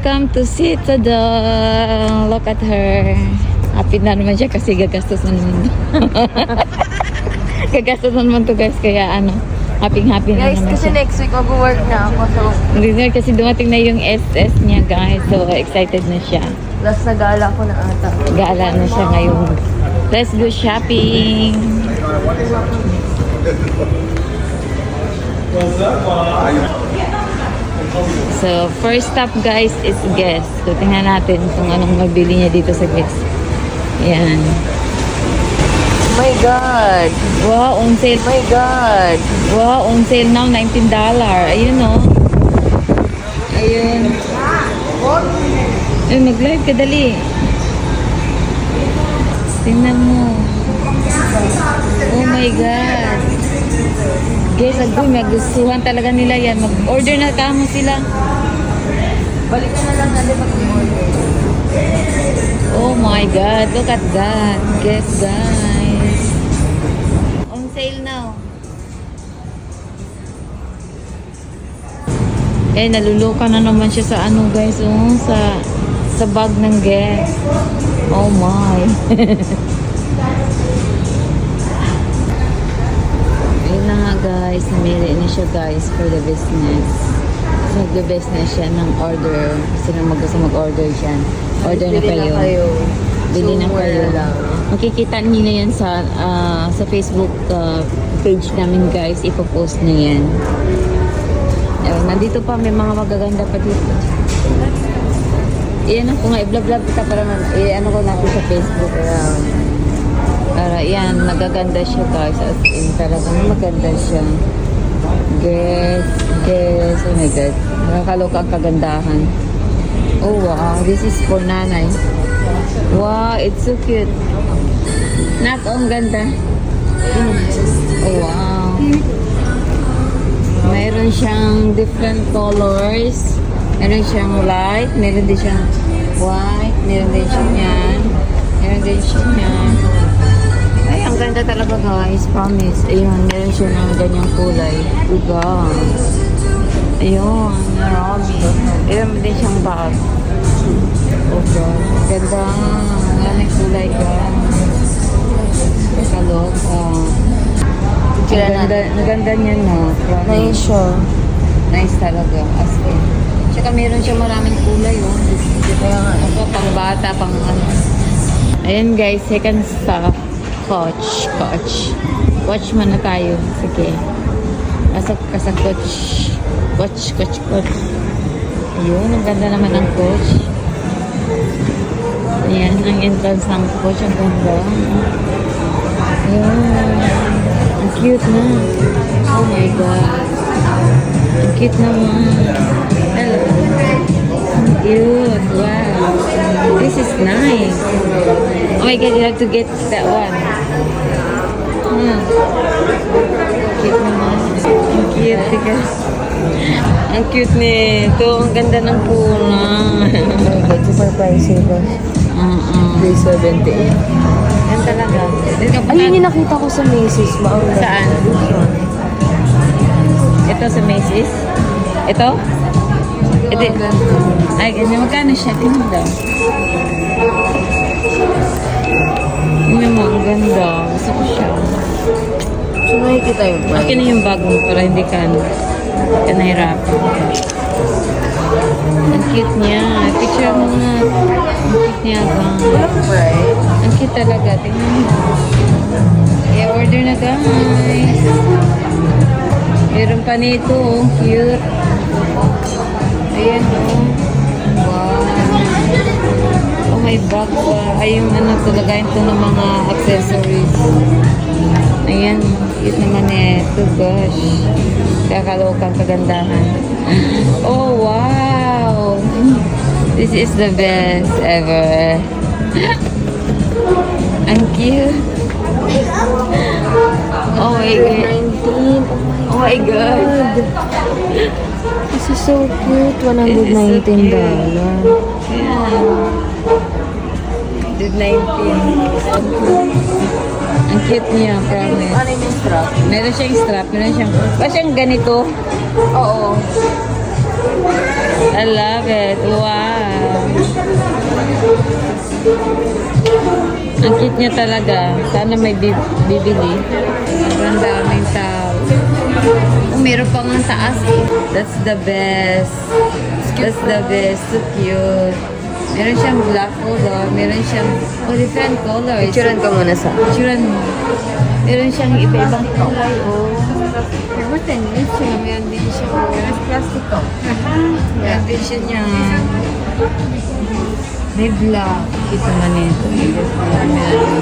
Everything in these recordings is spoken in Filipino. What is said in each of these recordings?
Welcome to Citadel. Look at her. Happy na naman siya kasi gagastos na naman. Gagastos na naman to guys. Kaya ano, happy na Guys, naman kasi siya. next week mag-work na ako. So, Kasi dumating na yung SS niya guys. So excited na siya. last nag-aala ko na ata. Gala na siya ngayon. Let's go shopping. So, first stop guys is Guess. So, tingnan natin kung anong mabili niya dito sa Guess. Ayan. Oh my God! Wow, on sale. Oh my God! Wow, on sale now, $19. Ayun o. Ayun. Ay, mag-live ka dali. Tingnan mo. Oh my God. Guys, agoy, magustuhan talaga nila yan. Mag-order na kamo sila. Balikan na lang natin mag-order. Oh my God, look at that. Guess guys. On sale now. Eh, naluluka na naman siya sa ano guys, oh, sa bag ng Guess. Oh my. Ayun na nga guys, namili na siya guys for the business. Nag-business siya ng order. Gusto gusto mag-order siya. Order na kayo. Bili na kayo. Makikita niyo na yan sa Facebook page namin guys. Ipopost na yan. Nandito pa, may mga magaganda pa dito. Iyan ako nga, i-vlog kita para ano ko natin sa Facebook. Para yan, magaganda siya guys. As in, talagang maganda siya. Guess. Oh my God. Nakakaloka ang kagandahan. Oh wow, this is for nanay. Wow, it's so cute. Nak, ang ganda. Oh wow. Mayroon siyang different colors. Meron siyang light, meron din siyang white, meron din siyang yan. Meron din siyang yan. Ay, ang ganda talaga guys, promise. Ayun, meron siya ng ganyang kulay. Uga. Ayun, marami. Meron din siyang bag. Uga. Ganda. Maraming kulay ka. Kaloka. Naganda niya no. Nice siya. Nice talaga. As in. Tsaka meron siya maraming kulay oh. Kaya nga. Ako, pang bata, pang ano. Ayan guys, second stop. Coach. Coach muna tayo. Sige. Pasok ka sa coach. Coach. Ayun, ang ganda naman ng coach. Ayan, ang entrance ng coach. Ang ganda. Ayun. Ang cute na. Oh my God. Ang cute naman. Hello. Ang cute. Wow. This is nice. Oh my God, you have to get that one. Cute naman. Ang cute, guys. Ang cute nito. Ang ganda ng kulay. Super pricey ba? 378. Yan talaga. Ayun yung nakita ko sa Macy's. Saan? Ito sa Macy's? Ito? Ito. Ay, ganyan. Magkano siya? Tingnan daw. Tingnan mo, ang ganda. Gusto ko siya. So, nakikita yung price. Okay na yung bag mo para hindi ka nahirapan. Ang cute niya. Picture mo nga. Ang cute niya ba? Walang price. Ang cute talaga. Tingnan mo. I-order na guys. Meron pa nito. Oh. Cute. Ayan oh. Wow. Oh, may bag pa. Ay, yung ano, tulagayin to ng mga accessories. Ayan. Cute naman ito. Gosh. Kakalokang kagandahan. Oh, wow. This is the best ever. Ang cute. Oh my God. 19. Oh my God. This is so cute. $119. Yeah. Did 19. Ang cute niya, promise. Ano yung strap? Meron siyang strap, meron siyang ganito. Oo. I love it. Wow. Ang cute niya talaga. Sana may bibili. Ang daming tao. Oh, meron pang ang taas eh. That's the best. That's the best. So cute. Meron siyang black color. Meron siyang different colors. Picturean ka muna sa... Picturean mo. Meron siyang iba-ibang kulay. Oh. Pero tenis siya. Meron din siya. Meron plastic to. Meron din siya niya. May black. Kita man ito. Meron ito.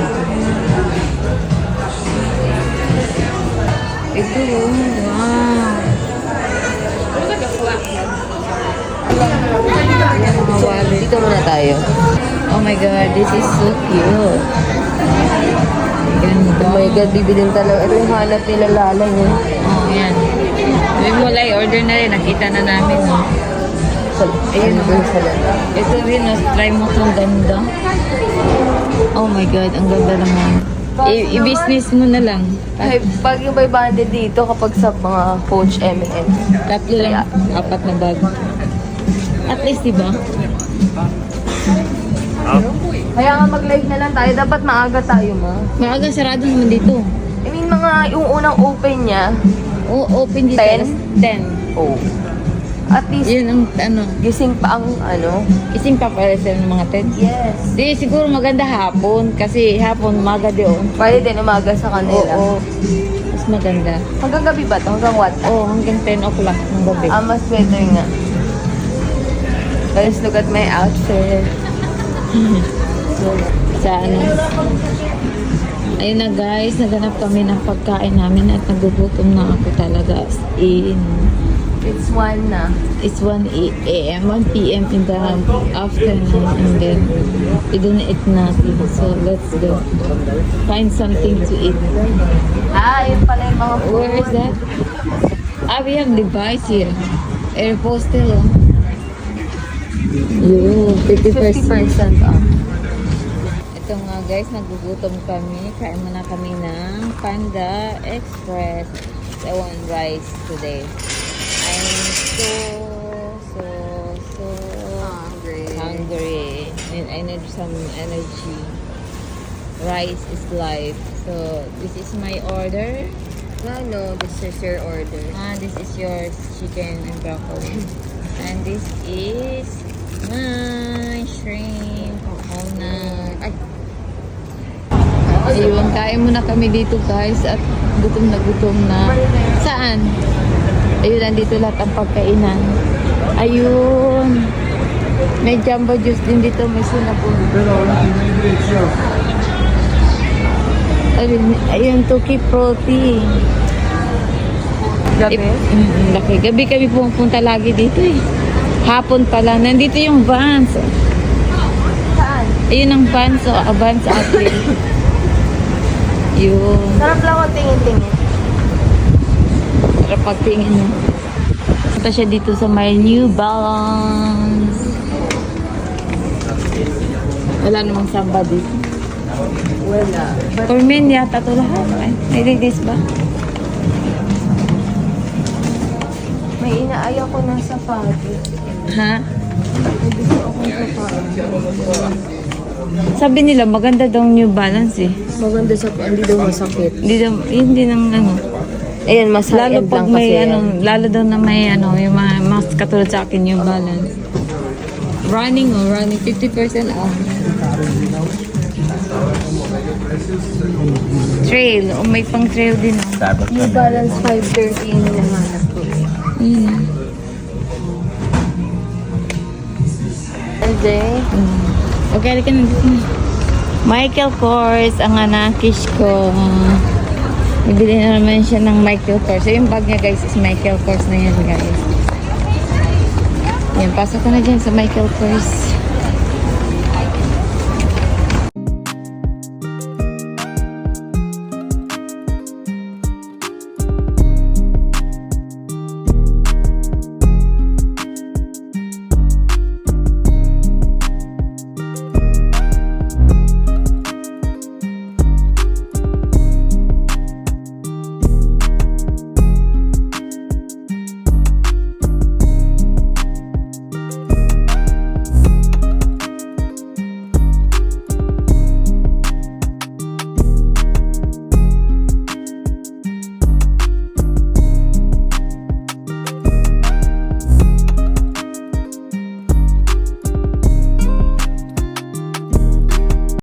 Wow. Dito muna tayo. Oh my God, this is so cute. Ganda. Oh my God, bibilin talaga. Ito yung hanap nila Lala niya. Oh, yan. Sabi mo, like, order na rin. Nakita na namin, no? Ayun doon sa Lala. Ito rin, no? Try mo itong ganda. Oh my God, ang ganda naman. I-business mo na lang. Ay, pag yung 500 dito kapag sa mga Coach M&M. Tatlo lang, 4 na bag. At least, diba? Kaya nga mag-live na lang tayo. Dapat maaga tayo, ma. Maaga sarado naman dito. I mean, yung unang open niya, Open dito. 10? 10. oh. At least, Yun ang, ano, gising pa ang ano. ising papalitan ng mga 10. Yes. Di, siguro maganda hapon. Kasi hapon, maga doon. Pwede din umaga sa kanila. Oo. Mas maganda. Hanggang gabi ba ito? Hanggang what? Oo, hanggang 10 o'clock ng gabi. Mas better nga. Guys, look at my outfit. Sa ano. Ayun na guys, naganap kami ng pagkain namin at nagugutom na ako talaga. As in, It's 1 na. it's 1 a.m., 1 p.m. in the afternoon and then we don't eat nothing. So let's go. Find something to eat. Yun pala yung mga food. Where is that? We have device here. Air postal. Oh. Yun, 50%. 50% off. Ito nga guys, nagugutom kami. Kain muna kami ng Panda Express. I want rice today. I'm so hungry. And I need some energy. Rice is life. So, this is my order. No, this is your order. This is yours, chicken and broccoli. And this is my shrimp. Ay. Ayun, kain muna kami dito guys at gutom na. Saan? Ayun, nandito lahat ang pagkainan. Ayun. May jumbo juice din dito, may sinapon. Ayun, Tuki Fruity. Gabi? Laki. Gabi kami pumunta lagi dito eh. Hapon pala. Nandito yung Vans. Saan? Ayun ang Vans. Vans Apple. Yun. Sarap lang ang tingin-tingin. Para pagtingin mo. Punta siya dito sa may New Balance. Wala namang samba dito. Wala. For men yata ito lahat. Ay, may ladies ba? May inaayaw ko ng sapatos. Ha? May gusto akong sapatos. Sabi nila maganda daw New Balance eh. Maganda sa hindi daw masakit. Hindi nang ano. Ayan, mas Lalo high-end pag lang may kasi ano, yan. lalo daw na may ano, yung mga mas katulad sa akin New Balance. Running 50% off. Trail, may pang trail din oh. New Balance 530 yung hinahanap ko. Anjay? Okay, ka na dito na. Michael Kors, ang anakish ko. Bibili na naman siya ng Michael Kors. So, yung bag niya guys is Michael Kors na yan guys. Yan, pasok ka na dyan sa Michael Kors.